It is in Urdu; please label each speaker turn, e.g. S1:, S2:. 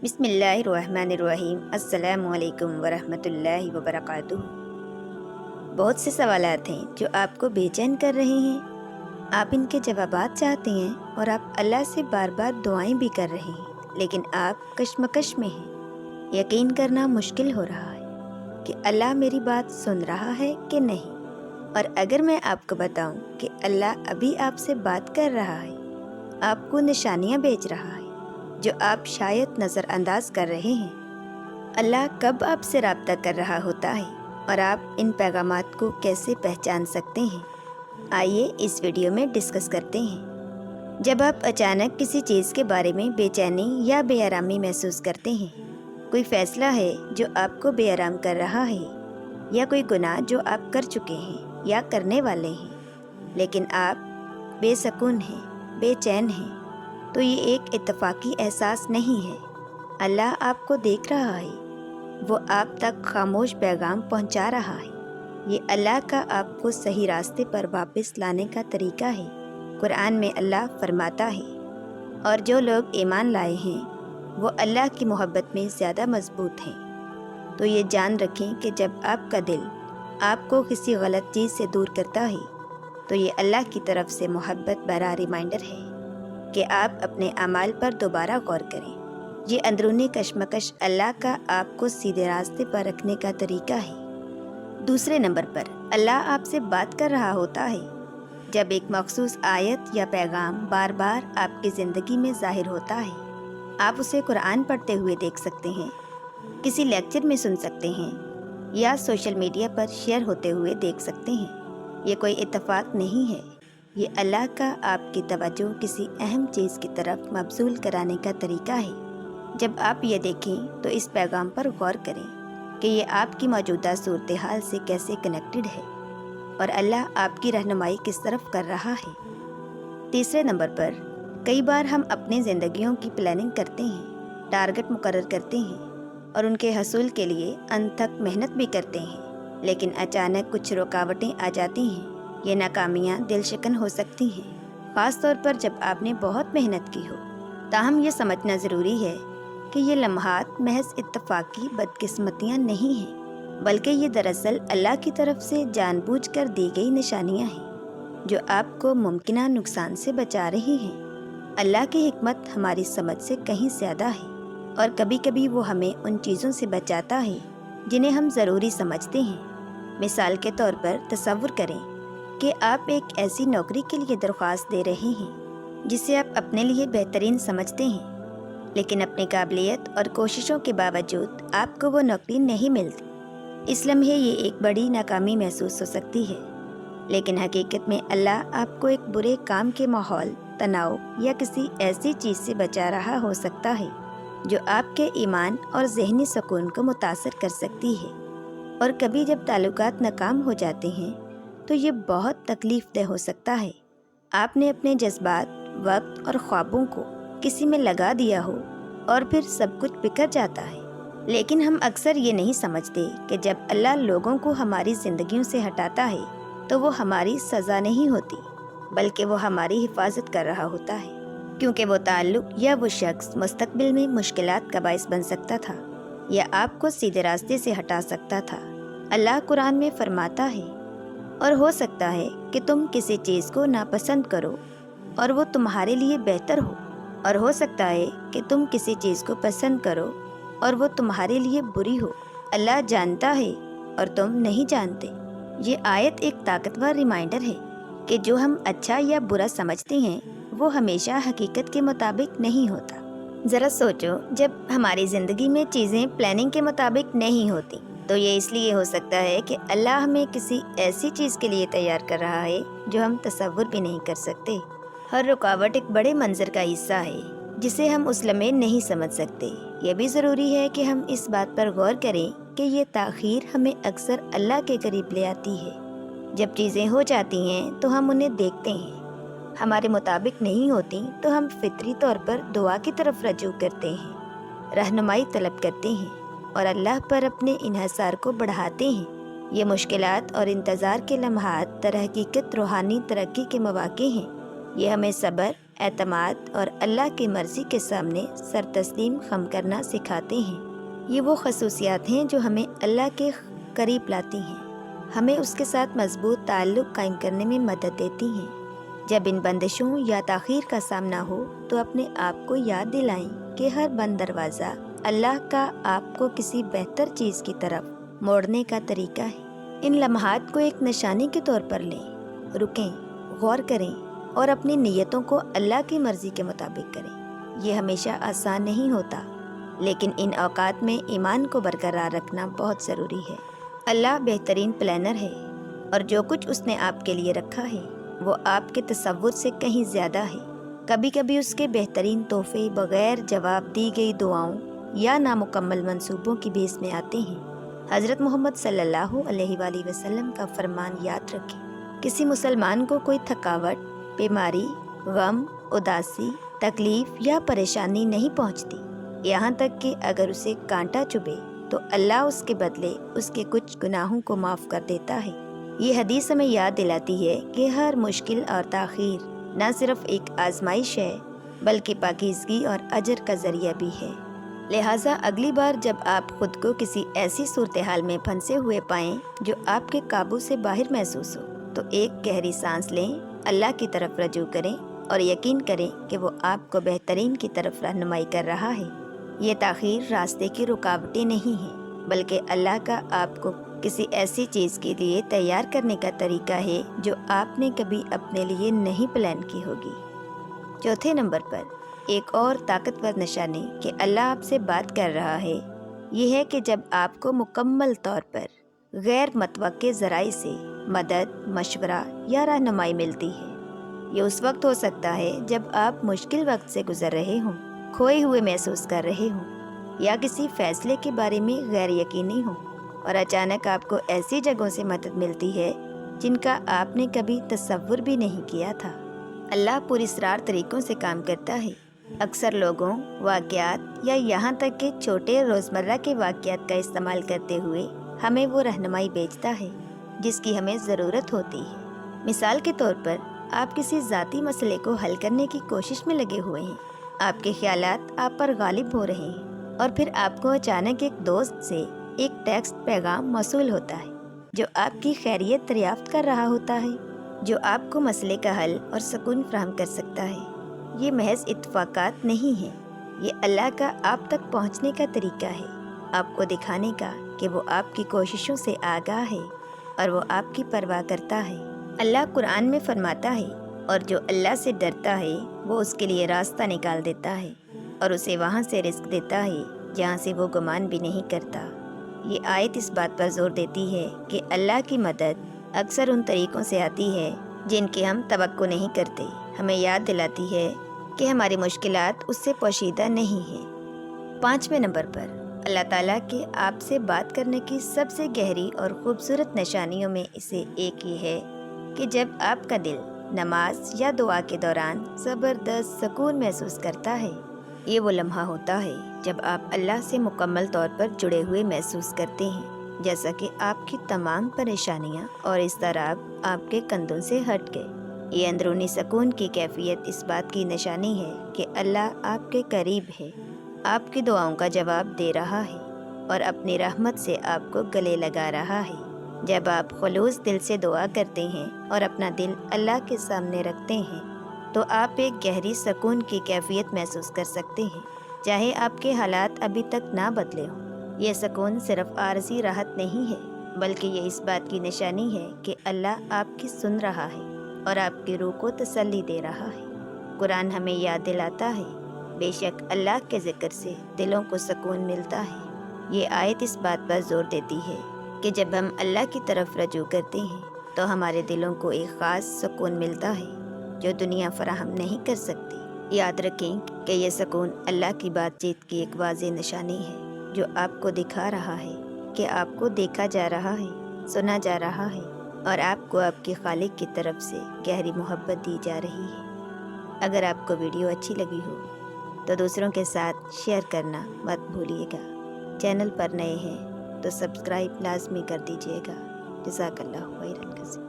S1: بسم اللہ الرحمن الرحیم۔ السلام علیکم ورحمۃ اللہ وبرکاتہ۔ بہت سے سوالات ہیں جو آپ کو بے چین کر رہے ہیں، آپ ان کے جوابات چاہتے ہیں اور آپ اللہ سے بار بار دعائیں بھی کر رہے ہیں، لیکن آپ کشمکش میں ہیں۔ یقین کرنا مشکل ہو رہا ہے کہ اللہ میری بات سن رہا ہے کہ نہیں، اور اگر میں آپ کو بتاؤں کہ اللہ ابھی آپ سے بات کر رہا ہے، آپ کو نشانیاں بھیج رہا ہے جو آپ شاید نظر انداز کر رہے ہیں۔ اللہ کب آپ سے رابطہ کر رہا ہوتا ہے اور آپ ان پیغامات کو کیسے پہچان سکتے ہیں، آئیے اس ویڈیو میں ڈسکس کرتے ہیں۔ جب آپ اچانک کسی چیز کے بارے میں بے چینی یا بے آرامی محسوس کرتے ہیں، کوئی فیصلہ ہے جو آپ کو بے آرام کر رہا ہے، یا کوئی گناہ جو آپ کر چکے ہیں یا کرنے والے ہیں، لیکن آپ بے سکون ہیں، بے چین ہیں، تو یہ ایک اتفاقی احساس نہیں ہے۔ اللہ آپ کو دیکھ رہا ہے، وہ آپ تک خاموش پیغام پہنچا رہا ہے۔ یہ اللہ کا آپ کو صحیح راستے پر واپس لانے کا طریقہ ہے۔ قرآن میں اللہ فرماتا ہے، اور جو لوگ ایمان لائے ہیں وہ اللہ کی محبت میں زیادہ مضبوط ہیں۔ تو یہ جان رکھیں کہ جب آپ کا دل آپ کو کسی غلط چیز سے دور کرتا ہے، تو یہ اللہ کی طرف سے محبت بھرا ریمائنڈر ہے کہ آپ اپنے اعمال پر دوبارہ غور کریں۔ یہ اندرونی کشمکش اللہ کا آپ کو سیدھے راستے پر رکھنے کا طریقہ ہے۔ دوسرے نمبر پر اللہ آپ سے بات کر رہا ہوتا ہے جب ایک مخصوص آیت یا پیغام بار بار آپ کی زندگی میں ظاہر ہوتا ہے۔ آپ اسے قرآن پڑھتے ہوئے دیکھ سکتے ہیں، کسی لیکچر میں سن سکتے ہیں، یا سوشل میڈیا پر شیئر ہوتے ہوئے دیکھ سکتے ہیں۔ یہ کوئی اتفاق نہیں ہے، یہ اللہ کا آپ کی توجہ کسی اہم چیز کی طرف مبذول کرانے کا طریقہ ہے۔ جب آپ یہ دیکھیں تو اس پیغام پر غور کریں کہ یہ آپ کی موجودہ صورتحال سے کیسے کنیکٹڈ ہے، اور اللہ آپ کی رہنمائی کس طرف کر رہا ہے۔ تیسرے نمبر پر کئی بار ہم اپنی زندگیوں کی پلاننگ کرتے ہیں، ٹارگٹ مقرر کرتے ہیں اور ان کے حصول کے لیے انت تک محنت بھی کرتے ہیں، لیکن اچانک کچھ رکاوٹیں آ جاتی ہیں۔ یہ ناکامیاں دل شکن ہو سکتی ہیں، خاص طور پر جب آپ نے بہت محنت کی ہو۔ تاہم یہ سمجھنا ضروری ہے کہ یہ لمحات محض اتفاقی بدقسمتیاں نہیں ہیں، بلکہ یہ دراصل اللہ کی طرف سے جان بوجھ کر دی گئی نشانیاں ہیں جو آپ کو ممکنہ نقصان سے بچا رہی ہیں۔ اللہ کی حکمت ہماری سمجھ سے کہیں زیادہ ہے، اور کبھی کبھی وہ ہمیں ان چیزوں سے بچاتا ہے جنہیں ہم ضروری سمجھتے ہیں۔ مثال کے طور پر تصور کریں کہ آپ ایک ایسی نوکری کے لیے درخواست دے رہے ہیں جسے آپ اپنے لیے بہترین سمجھتے ہیں، لیکن اپنی قابلیت اور کوششوں کے باوجود آپ کو وہ نوکری نہیں ملتی۔ اس لمحے یہ ایک بڑی ناکامی محسوس ہو سکتی ہے، لیکن حقیقت میں اللہ آپ کو ایک برے کام کے ماحول، تناؤ یا کسی ایسی چیز سے بچا رہا ہو سکتا ہے جو آپ کے ایمان اور ذہنی سکون کو متاثر کر سکتی ہے۔ اور کبھی جب تعلقات ناکام ہو جاتے ہیں تو یہ بہت تکلیف دہ ہو سکتا ہے۔ آپ نے اپنے جذبات، وقت اور خوابوں کو کسی میں لگا دیا ہو اور پھر سب کچھ بکھر جاتا ہے۔ لیکن ہم اکثر یہ نہیں سمجھتے کہ جب اللہ لوگوں کو ہماری زندگیوں سے ہٹاتا ہے تو وہ ہماری سزا نہیں ہوتی، بلکہ وہ ہماری حفاظت کر رہا ہوتا ہے، کیونکہ وہ تعلق یا وہ شخص مستقبل میں مشکلات کا باعث بن سکتا تھا یا آپ کو سیدھے راستے سے ہٹا سکتا تھا۔ اللہ قرآن میں فرماتا ہے، اور ہو سکتا ہے کہ تم کسی چیز کو ناپسند کرو اور وہ تمہارے لیے بہتر ہو، اور ہو سکتا ہے کہ تم کسی چیز کو پسند کرو اور وہ تمہارے لیے بری ہو۔ اللہ جانتا ہے اور تم نہیں جانتے۔ یہ آیت ایک طاقتور ریمائنڈر ہے کہ جو ہم اچھا یا برا سمجھتے ہیں وہ ہمیشہ حقیقت کے مطابق نہیں ہوتا۔ ذرا سوچو، جب ہماری زندگی میں چیزیں پلاننگ کے مطابق نہیں ہوتی تو یہ اس لیے ہو سکتا ہے کہ اللہ ہمیں کسی ایسی چیز کے لیے تیار کر رہا ہے جو ہم تصور بھی نہیں کر سکتے۔ ہر رکاوٹ ایک بڑے منظر کا حصہ ہے جسے ہم اس لمحے نہیں سمجھ سکتے۔ یہ بھی ضروری ہے کہ ہم اس بات پر غور کریں کہ یہ تاخیر ہمیں اکثر اللہ کے قریب لے آتی ہے۔ جب چیزیں ہو جاتی ہیں تو ہم انہیں دیکھتے ہیں، ہمارے مطابق نہیں ہوتی تو ہم فطری طور پر دعا کی طرف رجوع کرتے ہیں، رہنمائی طلب کرتے ہیں اور اللہ پر اپنے انحصار کو بڑھاتے ہیں۔ یہ مشکلات اور انتظار کے لمحات در حقیقت روحانی ترقی کے مواقع ہیں۔ یہ ہمیں صبر اعتماد اور اللہ کی مرضی کے سامنے سر تسلیم خم کرنا سکھاتے ہیں۔ یہ وہ خصوصیات ہیں جو ہمیں اللہ کے قریب لاتی ہیں، ہمیں اس کے ساتھ مضبوط تعلق قائم کرنے میں مدد دیتی ہیں۔ جب ان بندشوں یا تاخیر کا سامنا ہو تو اپنے آپ کو یاد دلائیں کہ ہر بند دروازہ اللہ کا آپ کو کسی بہتر چیز کی طرف موڑنے کا طریقہ ہے۔ ان لمحات کو ایک نشانی کے طور پر لیں، رکیں، غور کریں اور اپنی نیتوں کو اللہ کی مرضی کے مطابق کریں۔ یہ ہمیشہ آسان نہیں ہوتا، لیکن ان اوقات میں ایمان کو برقرار رکھنا بہت ضروری ہے۔ اللہ بہترین پلانر ہے اور جو کچھ اس نے آپ کے لیے رکھا ہے وہ آپ کے تصور سے کہیں زیادہ ہے۔ کبھی کبھی اس کے بہترین تحفے بغیر جواب دی گئی دعاؤں یا نامکمل منصوبوں کی بھیس میں آتے ہیں۔ حضرت محمد صلی اللہ علیہ وآلہ وسلم کا فرمان یاد رکھیں، کسی مسلمان کو کوئی تھکاوٹ، بیماری، غم، اداسی، تکلیف یا پریشانی نہیں پہنچتی، یہاں تک کہ اگر اسے کانٹا چبھے تو اللہ اس کے بدلے اس کے کچھ گناہوں کو معاف کر دیتا ہے۔ یہ حدیث ہمیں یاد دلاتی ہے کہ ہر مشکل اور تاخیر نہ صرف ایک آزمائش ہے بلکہ پاکیزگی اور اجر کا ذریعہ بھی ہے۔ لہٰذا اگلی بار جب آپ خود کو کسی ایسی صورتحال میں پھنسے ہوئے پائیں جو آپ کے قابو سے باہر محسوس ہو تو ایک گہری سانس لیں، اللہ کی طرف رجوع کریں اور یقین کریں کہ وہ آپ کو بہترین کی طرف رہنمائی کر رہا ہے۔ یہ تاخیر راستے کی رکاوٹیں نہیں ہیں بلکہ اللہ کا آپ کو کسی ایسی چیز کے لیے تیار کرنے کا طریقہ ہے جو آپ نے کبھی اپنے لیے نہیں پلان کی ہوگی۔ چوتھے نمبر پر ایک اور طاقتور نشانی کہ اللہ آپ سے بات کر رہا ہے یہ ہے کہ جب آپ کو مکمل طور پر غیر متوقع ذرائع سے مدد، مشورہ یا رہنمائی ملتی ہے۔ یہ اس وقت ہو سکتا ہے جب آپ مشکل وقت سے گزر رہے ہوں، کھوئے ہوئے محسوس کر رہے ہوں یا کسی فیصلے کے بارے میں غیر یقینی ہوں، اور اچانک آپ کو ایسی جگہوں سے مدد ملتی ہے جن کا آپ نے کبھی تصور بھی نہیں کیا تھا۔ اللہ پراسرار طریقوں سے کام کرتا ہے۔ اکثر لوگوں، واقعات یا یہاں تک کہ چھوٹے روزمرہ کے واقعات کا استعمال کرتے ہوئے ہمیں وہ رہنمائی بھیجتا ہے جس کی ہمیں ضرورت ہوتی ہے۔ مثال کے طور پر آپ کسی ذاتی مسئلے کو حل کرنے کی کوشش میں لگے ہوئے ہیں، آپ کے خیالات آپ پر غالب ہو رہے ہیں اور پھر آپ کو اچانک ایک دوست سے ایک ٹیکسٹ پیغام موصول ہوتا ہے جو آپ کی خیریت دریافت کر رہا ہوتا ہے، جو آپ کو مسئلے کا حل اور سکون فراہم کر سکتا ہے۔ یہ محض اتفاقات نہیں ہیں، یہ اللہ کا آپ تک پہنچنے کا طریقہ ہے، آپ کو دکھانے کا کہ وہ آپ کی کوششوں سے آگاہ ہے اور وہ آپ کی پرواہ کرتا ہے۔ اللہ قرآن میں فرماتا ہے، اور جو اللہ سے ڈرتا ہے وہ اس کے لیے راستہ نکال دیتا ہے اور اسے وہاں سے رزق دیتا ہے جہاں سے وہ گمان بھی نہیں کرتا۔ یہ آیت اس بات پر زور دیتی ہے کہ اللہ کی مدد اکثر ان طریقوں سے آتی ہے جن کی ہم توقع نہیں کرتے، ہمیں یاد دلاتی ہے کہ ہماری مشکلات اس سے پوشیدہ نہیں ہیں۔ 5ویں نمبر پر اللہ تعالیٰ کے آپ سے بات کرنے کی سب سے گہری اور خوبصورت نشانیوں میں سے ایک یہ ہے کہ جب آپ کا دل نماز یا دعا کے دوران زبردست سکون محسوس کرتا ہے۔ یہ وہ لمحہ ہوتا ہے جب آپ اللہ سے مکمل طور پر جڑے ہوئے محسوس کرتے ہیں، جیسا کہ آپ کی تمام پریشانیاں اور اضطراب آپ کے کندھوں سے ہٹ گئے۔ یہ اندرونی سکون کی کیفیت اس بات کی نشانی ہے کہ اللہ آپ کے قریب ہے، آپ کی دعاؤں کا جواب دے رہا ہے اور اپنی رحمت سے آپ کو گلے لگا رہا ہے۔ جب آپ خلوص دل سے دعا کرتے ہیں اور اپنا دل اللہ کے سامنے رکھتے ہیں تو آپ ایک گہری سکون کی کیفیت محسوس کر سکتے ہیں، چاہے آپ کے حالات ابھی تک نہ بدلے ہوں۔ یہ سکون صرف عارضی راحت نہیں ہے بلکہ یہ اس بات کی نشانی ہے کہ اللہ آپ کی سن رہا ہے اور آپ کی روح کو تسلی دے رہا ہے۔ قرآن ہمیں یاد دلاتا ہے، بے شک اللہ کے ذکر سے دلوں کو سکون ملتا ہے۔ یہ آیت اس بات پر زور دیتی ہے کہ جب ہم اللہ کی طرف رجوع کرتے ہیں تو ہمارے دلوں کو ایک خاص سکون ملتا ہے جو دنیا فراہم نہیں کر سکتی۔ یاد رکھیں کہ یہ سکون اللہ کی بات چیت کی ایک واضح نشانی ہے جو آپ کو دکھا رہا ہے کہ آپ کو دیکھا جا رہا ہے، سنا جا رہا ہے اور آپ کو آپ کے خالق کی طرف سے گہری محبت دی جا رہی ہے۔ اگر آپ کو ویڈیو اچھی لگی ہو تو دوسروں کے ساتھ شیئر کرنا مت بھولیے گا۔ چینل پر نئے ہیں تو سبسکرائب لازمی کر دیجیے گا۔ جزاک اللہ خیرا کثیرا۔